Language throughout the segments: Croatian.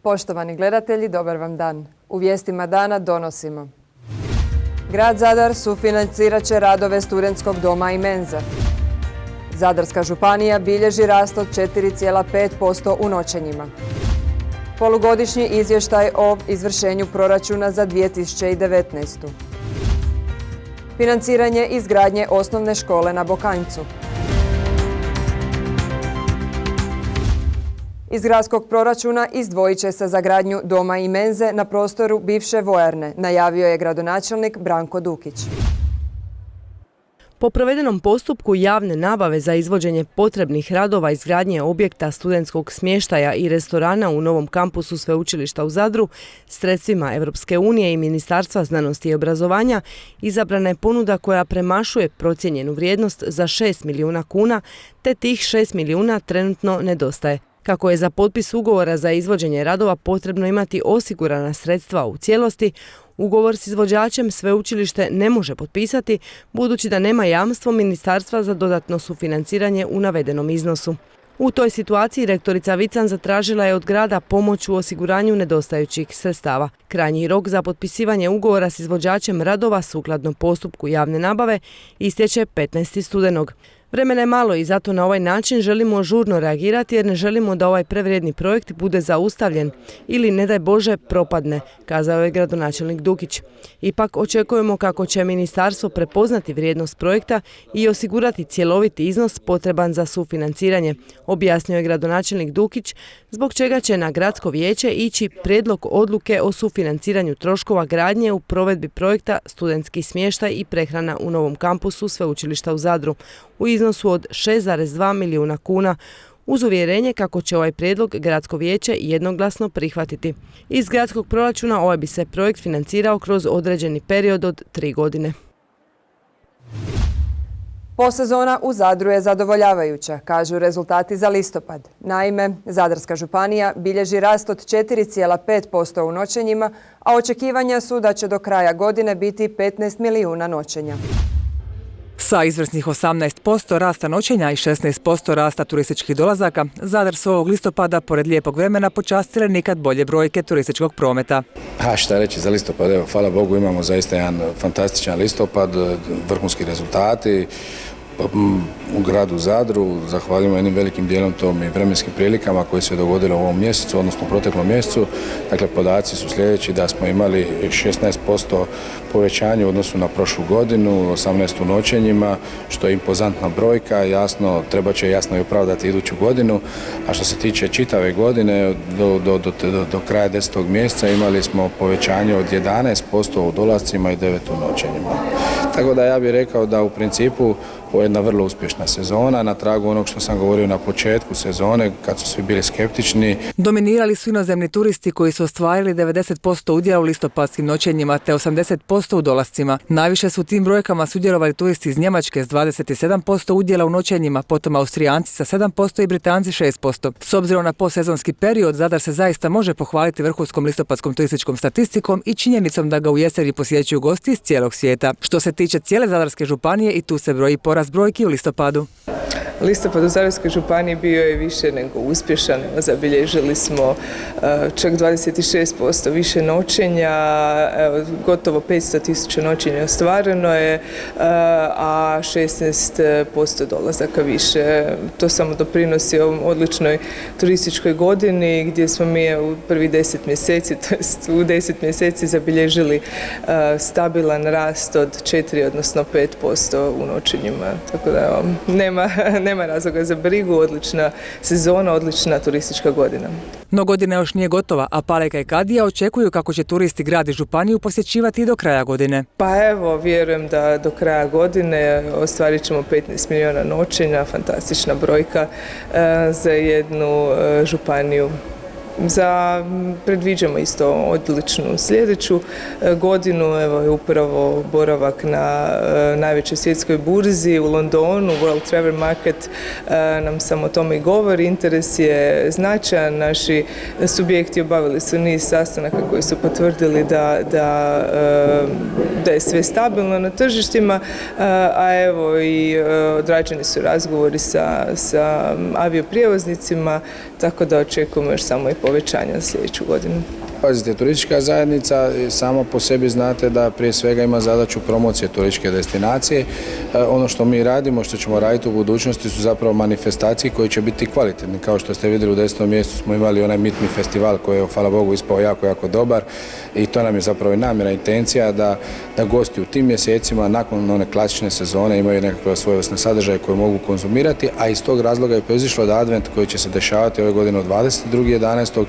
Poštovani gledatelji, dobar vam dan. U vijestima dana donosimo. Grad Zadar sufinancirat će radove studentskog doma i menze. Zadarska županija bilježi rast od 4,5% u noćenjima. Polugodišnji izvještaj o izvršenju proračuna za 2019. Financiranje izgradnje osnovne škole na Bokanjcu. Iz gradskog proračuna izdvojit će se za gradnju doma i menze na prostoru bivše vojarne, najavio je gradonačelnik Branko Dukić. Po provedenom postupku javne nabave za izvođenje potrebnih radova izgradnje objekta studentskog smještaja i restorana u novom kampusu Sveučilišta u Zadru, sredstvima Europske unije i Ministarstva znanosti i obrazovanja, izabrana je ponuda koja premašuje procijenjenu vrijednost za 6 milijuna kuna, te tih 6 milijuna trenutno nedostaje. Kako je za potpis ugovora za izvođenje radova potrebno imati osigurana sredstva u cijelosti, ugovor s izvođačem sveučilište ne može potpisati, budući da nema jamstvo ministarstva za dodatno sufinanciranje u navedenom iznosu. U toj situaciji rektorica Vican zatražila je od grada pomoć u osiguranju nedostajućih sredstava. Krajnji rok za potpisivanje ugovora s izvođačem radova sukladno postupku javne nabave istječe 15. studenog. Vremena je malo i zato na ovaj način želimo žurno reagirati jer ne želimo da ovaj prevrijedni projekt bude zaustavljen ili, ne daj Bože, propadne, kazao je gradonačelnik Dukić. Ipak očekujemo kako će ministarstvo prepoznati vrijednost projekta i osigurati cjeloviti iznos potreban za sufinanciranje, objasnio je gradonačelnik Dukić, zbog čega će na gradsko vijeće ići prijedlog odluke o sufinanciranju troškova gradnje u provedbi projekta Studentski smještaj i prehrana u novom kampusu Sveučilišta u Zadru u iznosu od 6,2 milijuna kuna, uz uvjerenje kako će ovaj prijedlog gradsko vijeće jednoglasno prihvatiti. Iz gradskog proračuna ovaj bi se projekt financirao kroz određeni period od 3 godine. Posezona u Zadru je zadovoljavajuća, kažu rezultati za listopad. Naime, Zadarska županija bilježi rast od 4,5% u noćenjima, a očekivanja su da će do kraja godine biti 15 milijuna noćenja. Sa izvrsnih 18% rasta noćenja i 16% rasta turističkih dolazaka, Zadar su ovog listopada, pored lijepog vremena, počastile nikad bolje brojke turističkog prometa. Šta reći za listopad? Evo, hvala Bogu, imamo zaista jedan fantastičan listopad, vrhunski rezultati u gradu Zadru. Zahvaljujemo jednim velikim dijelom tom i vremenskim prilikama koje se dogodile u ovom mjesecu, odnosno u proteklom mjesecu. Dakle, podaci su sljedeći da smo imali 16% povećanje u odnosu na prošlu godinu, 18 u noćenjima, što je impozantna brojka. Jasno, treba će jasno i opravdati iduću godinu. A što se tiče čitave godine, do kraja 10. mjeseca imali smo povećanje od 11% u dolascima i 9 u noćenjima. Tako da ja bih rekao da u principu ovo je jedna vrlo uspješna sezona, na tragu onog što sam govorio na početku sezone, kad su svi bili skeptični. Dominirali su inozemni turisti koji su ostvarili 90% udjela u listopadskim noćenjima te 80% u dolascima. Najviše su u tim brojkama sudjelovali turisti iz Njemačke s 27% udjela u noćenjima, potom Austrijanci sa 7% i Britanci 6%. S obzirom na posezonski period, Zadar se zaista može pohvaliti vrhunskom listopadskom turističkom statistikom i činjenicom da ga u jeseni posjećuju gosti iz cijelog svijeta. Što se tiče cijele Zadarske županije, i tu se broji porast brojki u listopadu. Listopad u Zadarskoj županiji bio je više nego uspješan. Zabilježili smo čak 26% više noćenja, gotovo 500.000 noćenja ostvareno je, a 16% dolazaka više. To samo doprinosi ovom odličnoj turističkoj godini gdje smo mi u prvih 10 mjeseci, to jest u 10 mjeseci zabilježili stabilan rast od 4, odnosno 5% u noćenjima. Tako da nema razloga za brigu, odlična sezona, odlična turistička godina. No godina još nije gotova, a Paleka i Kadija očekuju kako će turisti grad i županiju posjećivati i do kraja godine. Pa evo, vjerujem da do kraja godine ostvarit ćemo 15 milijuna noćenja, fantastična brojka za jednu županiju. Predviđamo isto odličnu sljedeću godinu. Evo je upravo boravak na najvećoj svjetskoj burzi u Londonu, World Travel Market nam samo o tome i govori. Interes je značajan. Naši subjekti obavili su niz sastanaka koji su potvrdili da je sve stabilno na tržištima, a evo i odrađeni su razgovori sa avioprijevoznicima, tako da očekujemo još samo i povećanja za sljedeću godinu. Pazite, turistička zajednica sama po sebi znate da prije svega ima zadaću promocije turističke destinacije. Ono što mi radimo, što ćemo raditi u budućnosti su zapravo manifestacije koje će biti kvalitetne. Kao što ste vidjeli u 10. mjesecu smo imali onaj mitni festival koji je, hvala Bogu, ispao jako, jako dobar i to nam je zapravo i namjera, intencija da gosti u tim mjesecima nakon one klasične sezone imaju nekakve svojevrsne sadržaje koje mogu konzumirati, a iz tog razloga je proizišlo da Advent koji će se dešavati ove godine od 22.11.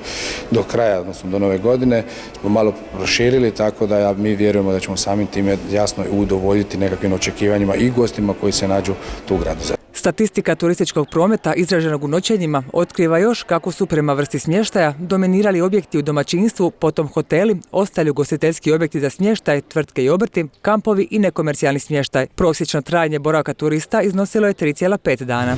do kraja, odnosno do nove godine, smo malo proširili, tako da mi vjerujemo da ćemo samim time jasno udovoljiti nekakvim očekivanjima i gostima koji se nađu tu u gradu Zadru. Statistika turističkog prometa izraženog u noćenjima otkriva još kako su prema vrsti smještaja dominirali objekti u domaćinstvu, potom hoteli, ostali ugostiteljski objekti za smještaj, tvrtke i obrti, kampovi i nekomercijalni smještaj. Prosječno trajanje boravka turista iznosilo je 3,5 dana.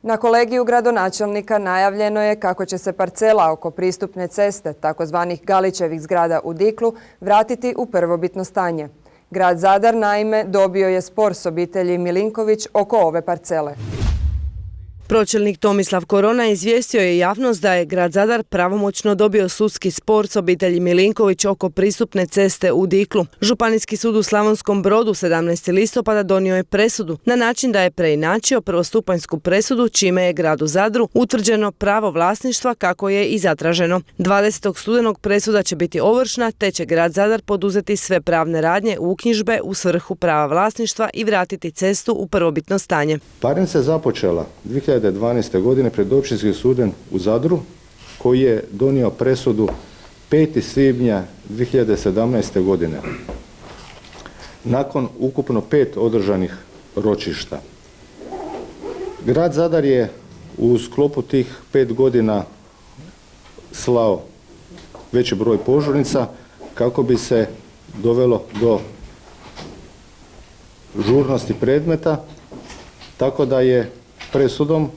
Na kolegiju gradonačelnika najavljeno je kako će se parcela oko pristupne ceste, takozvanih Galićevih zgrada u Diklu, vratiti u prvobitno stanje. Grad Zadar naime dobio je spor s obitelji Milinković oko ove parcele. Pročelnik Tomislav Korona izvijestio je javnost da je grad Zadar pravomoćno dobio sudski spor s obitelji Milinković oko pristupne ceste u Diklu. Županijski sud u Slavonskom Brodu 17. listopada donio je presudu na način da je preinačio prvostupanjsku presudu čime je gradu Zadru utvrđeno pravo vlasništva kako je i zatraženo. 20. studenog presuda će biti ovršna te će grad Zadar poduzeti sve pravne radnje uknjižbe u svrhu prava vlasništva i vratiti cestu u prvobitno stanje. Parnica je započela 2012. godine pred Općinskim sudom u Zadru koji je donio presudu 5. svibnja 2017. godine. Nakon ukupno 5 održanih ročišta. Grad Zadar je u sklopu tih 5 godina slao veći broj požurnica kako bi se dovelo do žurnosti predmeta, tako da je presudom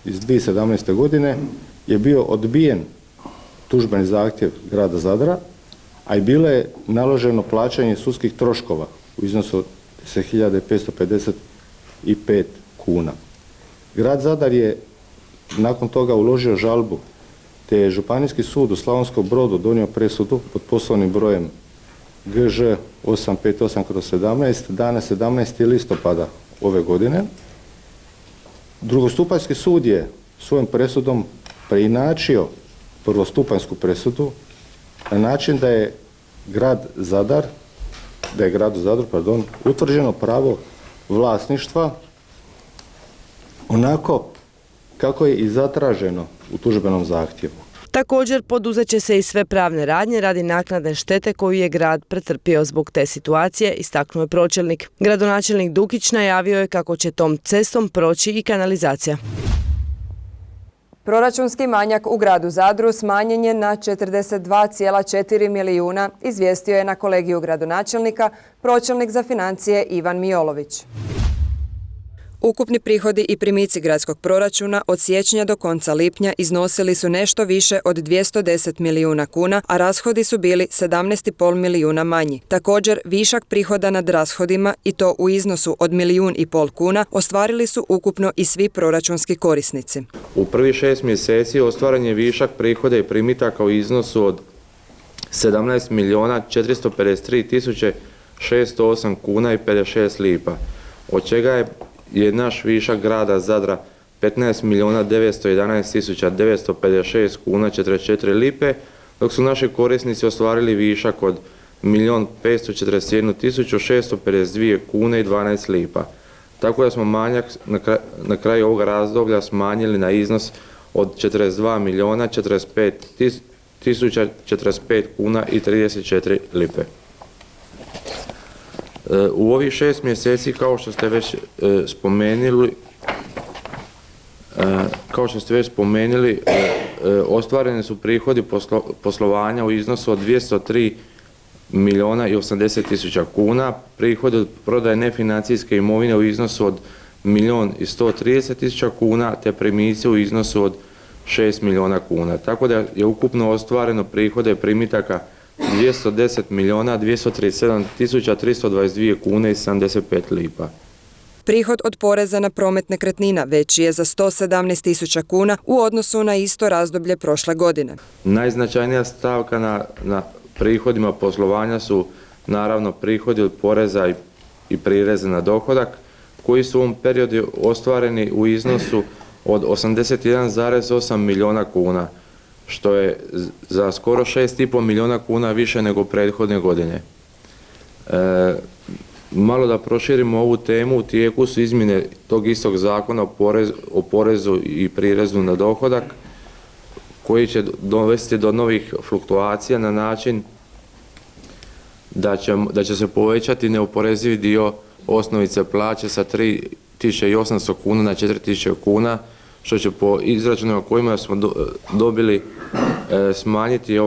iz 2017. godine je bio odbijen tužbeni zahtjev grada Zadra, a i bilo je naloženo plaćanje sudskih troškova u iznosu od 10.555 kuna. Grad Zadar je nakon toga uložio žalbu, te je Županijski sud u Slavonskom Brodu donio presudu pod poslovnim brojem GŽ 858/17 dana 17. listopada ove godine. Drugostupanjski sud je svojom presudom preinačio prvostupanjsku presudu na način da je gradu Zadru utvrđeno pravo vlasništva onako kako je i zatraženo u tužbenom zahtjevu. Također poduzet će se i sve pravne radnje radi naknade štete koju je grad pretrpio zbog te situacije, istaknuo je pročelnik. Gradonačelnik Dukić najavio je kako će tom cestom proći i kanalizacija. Proračunski manjak u gradu Zadru smanjen je na 42,4 milijuna, izvijestio je na kolegiju gradonačelnika pročelnik za financije Ivan Mijolović. Ukupni prihodi i primici gradskog proračuna od siječnja do konca lipnja iznosili su nešto više od 210 milijuna kuna, a rashodi su bili 17,5 milijuna manji. Također, višak prihoda nad rashodima, i to u iznosu od 1,5 milijuna kuna, ostvarili su ukupno i svi proračunski korisnici. U prvih 6 mjeseci ostvaren je višak prihoda i primitaka u iznosu od 17.453.608 kuna i 56 lipa, od čega je naš višak grada Zadra 15.911.956 kuna 44 lipe, dok su naši korisnici ostvarili višak od 1.541.652 kune i 12 lipa. Tako da smo manjak na kraju ovog razdoblja smanjili na iznos od 42.045.045 kuna i 34 lipe. U ovih 6 mjeseci, kao što ste već spomenuli, ostvareni su prihodi poslovanja u iznosu od 203 milijuna i 80 tisuća kuna, prihodi od prodaje nefinancijske imovine u iznosu od 1 i 130 tisuća kuna, te primici u iznosu od 6 milijuna kuna. Tako da je ukupno ostvareno prihode primitaka 210 milijuna 237 tisuća 322 kune i 75 lipa. Prihod od poreza na promet nekretnina veći je za 117.000 kuna u odnosu na isto razdoblje prošle godine. Najznačajnija stavka na prihodima poslovanja su naravno prihodi od poreza i prireza na dohodak, koji su u ovom periodu ostvareni u iznosu od 81,8 milijuna kuna, što je za skoro 6,5 milijuna kuna više nego prethodne godine. Malo da proširimo ovu temu, u tijeku su izmjene tog istog zakona o porezu i prirezu na dohodak, koji će dovesti do novih fluktuacija na način da će se povećati neoporezivi dio osnovice plaće sa 3.800 kuna na 4.000 kuna, što će po izračunima kojima smo dobili smanjiti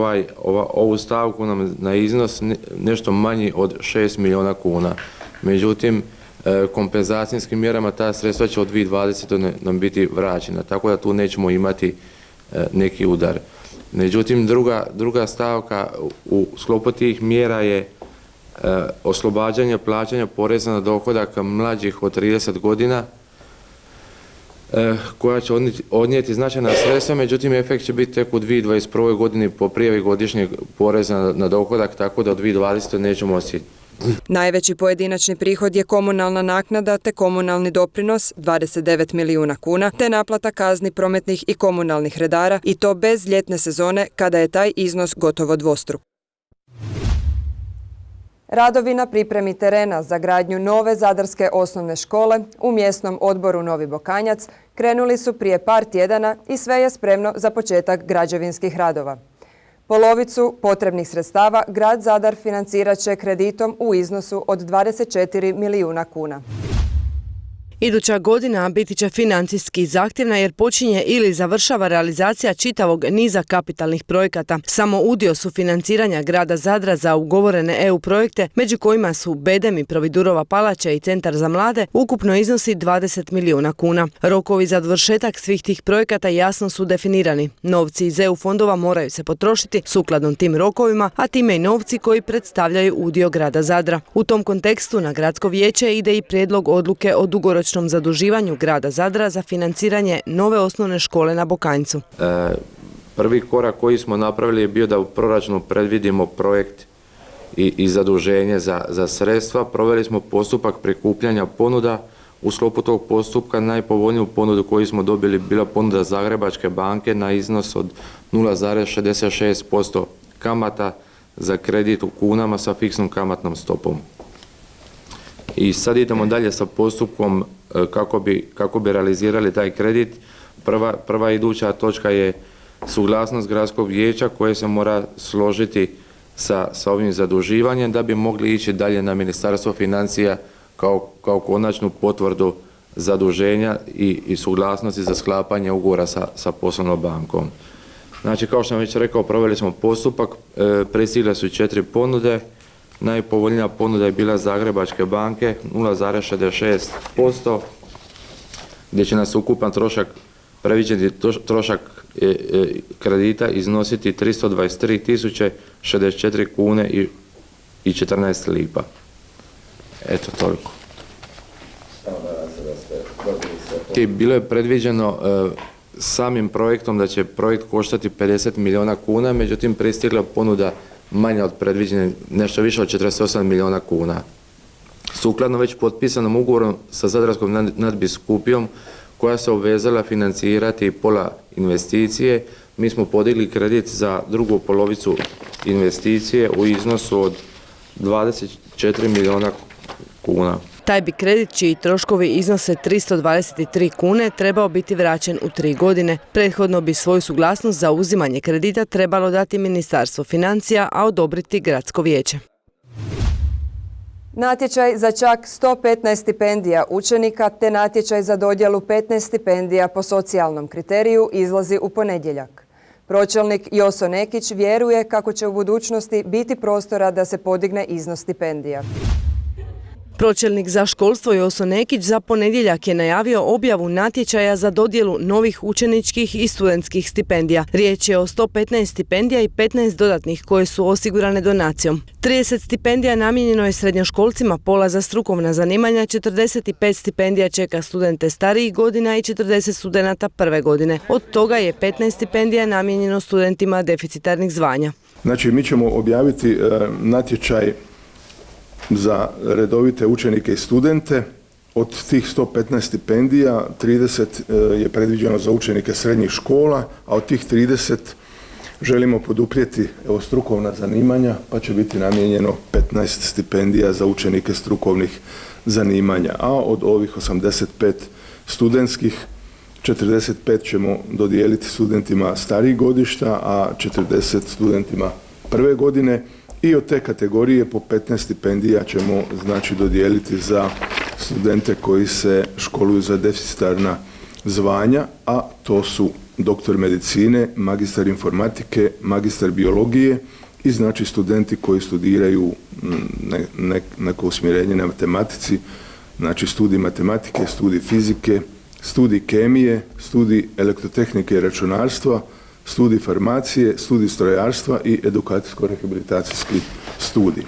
ovu stavku nam na iznos nešto manji od 6 milijuna kuna. Međutim, kompenzacijskim mjerama ta sredstva će od 2020. nam biti vraćena, tako da tu nećemo imati neki udar. Međutim, druga stavka u sklopu tih mjera je oslobađanje plaćanja poreza na dohodak mlađih od 30 godina, koja će odnijeti značajna sredstva, međutim efekt će biti tek u 2021. godini po prijavi godišnjeg poreza na dohodak, tako da od 2020. nećemo osjetiti. Najveći pojedinačni prihod je komunalna naknada te komunalni doprinos 29 milijuna kuna te naplata kazni prometnih i komunalnih redara, i to bez ljetne sezone kada je taj iznos gotovo dvostruk. Radovi na pripremi terena za gradnju nove zadarske osnovne škole u mjesnom odboru Novi Bokanjac krenuli su prije par tjedana i sve je spremno za početak građevinskih radova. Polovicu potrebnih sredstava grad Zadar financirat će kreditom u iznosu od 24 milijuna kuna. Iduća godina biti će financijski zahtjevna jer počinje ili završava realizacija čitavog niza kapitalnih projekata. Samo udio sufinanciranja grada Zadra za ugovorene EU projekte, među kojima su Bedem i Providurova palača i Centar za mlade, ukupno iznosi 20 milijuna kuna. Rokovi za dovršetak svih tih projekata jasno su definirani. Novci iz EU fondova moraju se potrošiti sukladno tim rokovima, a time i novci koji predstavljaju udio grada Zadra. U tom kontekstu na gradsko vijeće ide i prijedlog odluke o dugoročnom zaduživanju grada Zadra za financiranje nove osnovne škole na Bokanjcu. Prvi korak koji smo napravili je bio da u proračunu predvidimo projekt i zaduženje za sredstva. Proveli smo postupak prikupljanja ponuda. U sklopu tog postupka najpovoljniju ponudu koju smo dobili bila ponuda Zagrebačke banke na iznos od 0,66% kamata za kredit u kunama sa fiksnom kamatnom stopom. I sad idemo dalje sa postupkom kako bi realizirali taj kredit. Prva iduća točka je suglasnost gradskog vijeća koje se mora složiti sa ovim zaduživanjem da bi mogli ići dalje na Ministarstvo financija kao konačnu potvrdu zaduženja i suglasnosti za sklapanje ugovora sa poslovnom bankom. Znači, kao što sam već rekao, proveli smo postupak, pristigle su 4 ponude. Najpovoljnija ponuda je bila Zagrebačke banke 0,66%, gdje će nas ukupan trošak, previđeni trošak kredita iznositi 323.064 kune i 14 lipa. Eto, toliko. Bilo je predviđeno samim projektom da će projekt koštati 50 milijuna kuna, međutim pristigla ponuda manja od predviđene, nešto više od 48 milijuna kuna. Sukladno već potpisanom ugovorom sa Zadarskom nadbiskupijom koja se obvezala financirati pola investicije, mi smo podigli kredit za drugu polovicu investicije u iznosu od 24 milijuna kuna. Taj bi kredit, čiji troškovi iznose 323 kune, trebao biti vraćen u 3 godine. Prethodno bi svoju suglasnost za uzimanje kredita trebalo dati Ministarstvo financija, a odobriti gradsko vijeće. Natječaj za čak 115 stipendija učenika te natječaj za dodjelu 15 stipendija po socijalnom kriteriju izlazi u ponedjeljak. Pročelnik Joso Nekić vjeruje kako će u budućnosti biti prostora da se podigne iznos stipendija. Pročelnik za školstvo Joso Nekić za ponedjeljak je najavio objavu natječaja za dodjelu novih učeničkih i studentskih stipendija. Riječ je o 115 stipendija i 15 dodatnih koje su osigurane donacijom. 30 stipendija namijenjeno je srednjoškolcima, pola za strukovna zanimanja, 45 stipendija čeka studente starijih godina i 40 studenata prve godine. Od toga je 15 stipendija namijenjeno studentima deficitarnih zvanja. Znači, mi ćemo objaviti natječaj za redovite učenike i studente. Od tih 115 stipendija 30 je predviđeno za učenike srednjih škola, a od tih 30 želimo poduprijeti strukovna zanimanja, pa će biti namijenjeno 15 stipendija za učenike strukovnih zanimanja. A od ovih 85 studentskih, 45 ćemo dodijeliti studentima starijih godišta, a 40 studentima prve godine. I od te kategorije po 15 stipendija ćemo dodijeliti za studente koji se školuju za deficitarna zvanja, a to su doktor medicine, magistar informatike, magistar biologije i studenti koji studiraju neko usmjerenje na matematici, studij matematike, studij fizike, studij kemije, studij elektrotehnike i računarstva, studij farmacije, studij strojarstva i edukacijsko-rehabilitacijski studij.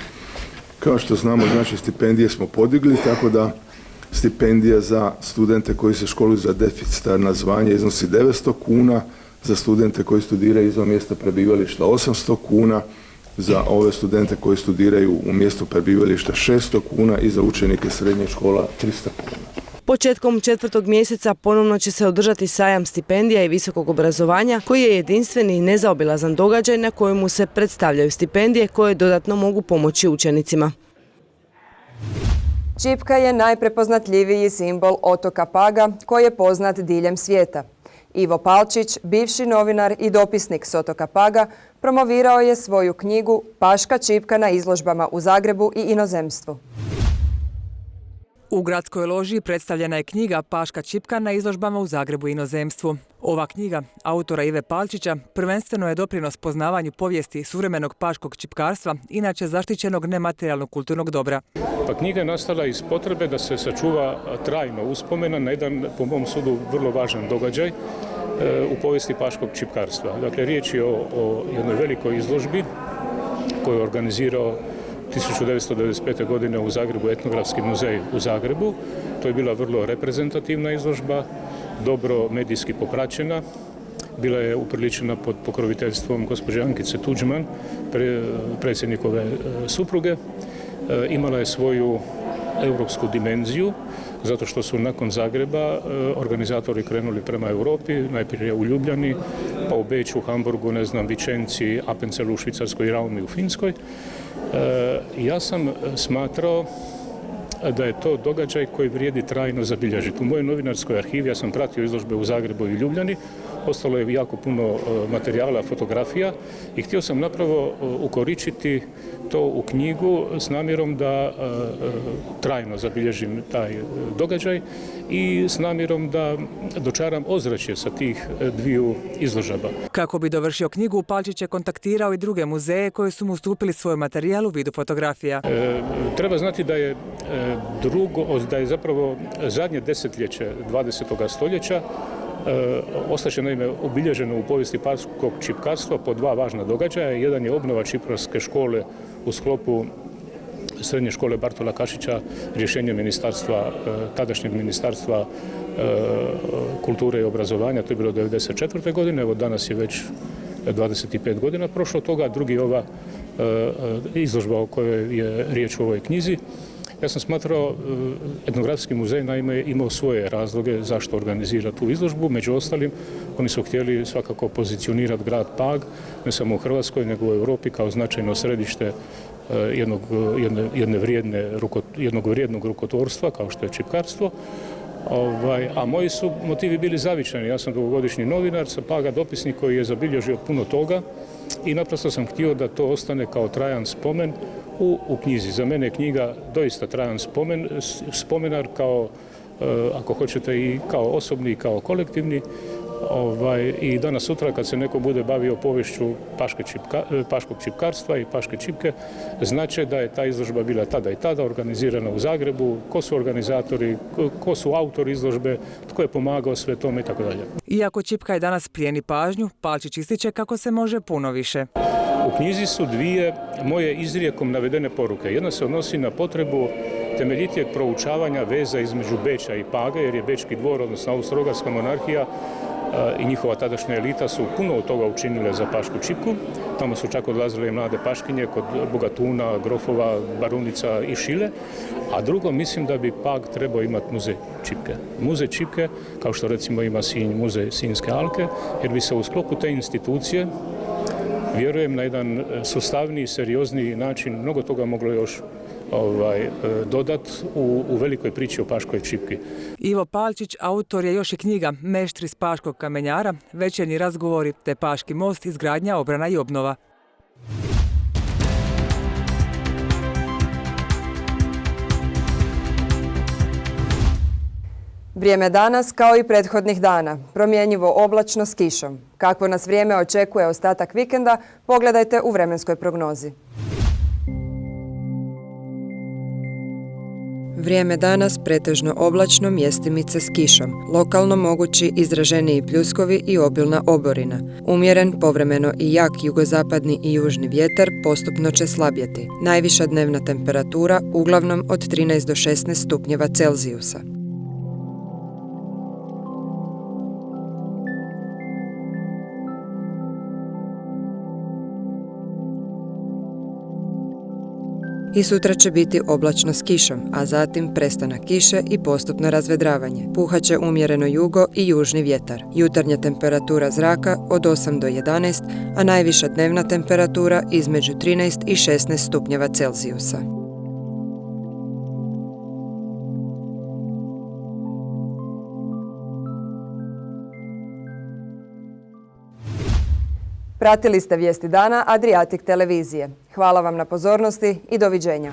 Kao što znamo, stipendije smo podigli, tako da stipendija za studente koji se školuju za deficitarna zvanja iznosi 900 kuna, za studente koji studiraju izvan mjesta prebivališta 800 kuna, za ove studente koji studiraju u mjestu prebivališta 600 kuna i za učenike srednjih škola 300 kuna. Početkom 4. mjeseca ponovno će se održati sajam stipendija i visokog obrazovanja, koji je jedinstveni i nezaobilazan događaj na kojemu se predstavljaju stipendije koje dodatno mogu pomoći učenicima. Čipka je najprepoznatljiviji simbol otoka Paga koji je poznat diljem svijeta. Ivo Palčić, bivši novinar i dopisnik s otoka Paga, promovirao je svoju knjigu Paška čipka na izložbama u Zagrebu i inozemstvu. U gradskoj loži predstavljena je knjiga Paška čipka na izložbama u Zagrebu i inozemstvu. Ova knjiga, autora Ive Palčića, prvenstveno je doprinos poznavanju povijesti suvremenog paškog čipkarstva, inače zaštićenog nematerijalnog kulturnog dobra. Pa knjiga je nastala iz potrebe da se sačuva trajno uspomena na jedan, po mom sudu, vrlo važan događaj u povijesti paškog čipkarstva. Dakle, riječ je o jednoj velikoj izložbi koju je organizirao 1995. godine u Zagrebu Etnografski muzej u Zagrebu. To je bila vrlo reprezentativna izložba, dobro medijski popraćena. Bila je upriličena pod pokroviteljstvom gospođe Ankice Tuđman, predsjednikove supruge. Imala je svoju europsku dimenziju, zato što su nakon Zagreba organizatori krenuli prema Europi, najprije u Ljubljani, pa u Beču, Hamburgu, Vičenci, Appenzelu u Švicarskoj i Raumi u Finskoj. Ja sam smatrao da je to događaj koji vrijedi trajno zabilježiti. U mojoj novinarskoj arhivi ja sam pratio izložbe u Zagrebu i Ljubljani, ostalo je jako puno materijala, fotografija i htio sam napravo ukoričiti to u knjigu s namjerom da trajno zabilježim taj događaj i s namjerom da dočaram ozračje sa tih dviju izložaba. Kako bi dovršio knjigu, Palčić je kontaktirao i druge muzeje koji su mu ustupili svoj materijal u vidu fotografija. Treba znati da je zapravo zadnje desetljeće 20. stoljeća ostaće naime obilježeno u povijesti paškog čipkarstva po dva važna događaja. Jedan je obnova čipkarske škole u sklopu srednje škole Bartola Kašića, rješenje ministarstva, tadašnjeg ministarstva kulture i obrazovanja, to je bilo 1994. godine, evo danas je već 25 godina prošlo toga, drugi je ova izložba o kojoj je riječ u ovoj knjizi. Ja sam smatrao, Etnografski muzej naime imao svoje razloge zašto organizira tu izložbu. Među ostalim, oni su htjeli svakako pozicionirati grad Pag, ne samo u Hrvatskoj, nego u Europi kao značajno središte jednog vrijednog rukotvorstva, kao što je čipkarstvo. A moji su motivi bili zavičajni. Ja sam dugogodišnji novinar sa Paga, dopisnik koji je zabilježio puno toga i naprosto sam htio da to ostane kao trajan spomen u knjizi. Za mene je knjiga doista trajan spomenar kao, ako hoćete, i kao osobni i kao kolektivni, I danas sutra kad se neko bude bavio poviješću paškog čipkarstva i paške čipke, znače da je ta izložba bila tada i tada organizirana u Zagrebu, ko su organizatori, ko su autori izložbe, tko je pomagao sve tome i tako dalje. Iako čipka je danas plijeni pažnju, Palčić ističe kako se može puno više. U knjizi su dvije moje izrijekom navedene poruke. Jedna se odnosi na potrebu temeljitijeg proučavanja veza između Beča i Page, jer je Bečki dvor, odnosno Austro-Ugarska monarhija i njihova tadašnja elita su puno od toga učinile za pašku čipku. Tamo su čak odlazile i mlade paškinje kod bogatuna, grofova, barunica i šile. A drugo, mislim da bi Pag trebao imati muzej čipke. Muzej čipke, kao što recimo ima Sinj, muzej Sinjske alke, jer bi se u sklopu te institucije, vjerujem, na jedan sustavniji, seriozniji način mnogo toga moglo još dodat u velikoj priči o paškoj čipki. Ivo Palčić autor je još i knjiga Meštri s paškog kamenjara, večernji razgovori te Paški most, izgradnja, obrana i obnova. Vrijeme danas, kao i prethodnih dana, promjenjivo oblačno s kišom. Kakvo nas vrijeme očekuje ostatak vikenda, pogledajte u vremenskoj prognozi. Vrijeme danas pretežno oblačno, mjestimice s kišom. Lokalno mogući izraženiji pljuskovi i obilna oborina. Umjeren, povremeno i jak jugozapadni i južni vjetar postupno će slabjeti. Najviša dnevna temperatura uglavnom od 13 do 16 stupnjeva Celzijusa. I sutra će biti oblačno s kišom, a zatim prestanak kiše i postupno razvedravanje. Puhaće umjereno jugo i južni vjetar. Jutarnja temperatura zraka od 8 do 11, a najviša dnevna temperatura između 13 i 16 stupnjeva Celzijusa. Pratili ste vijesti dana Adriatic televizije. Hvala vam na pozornosti i doviđenja.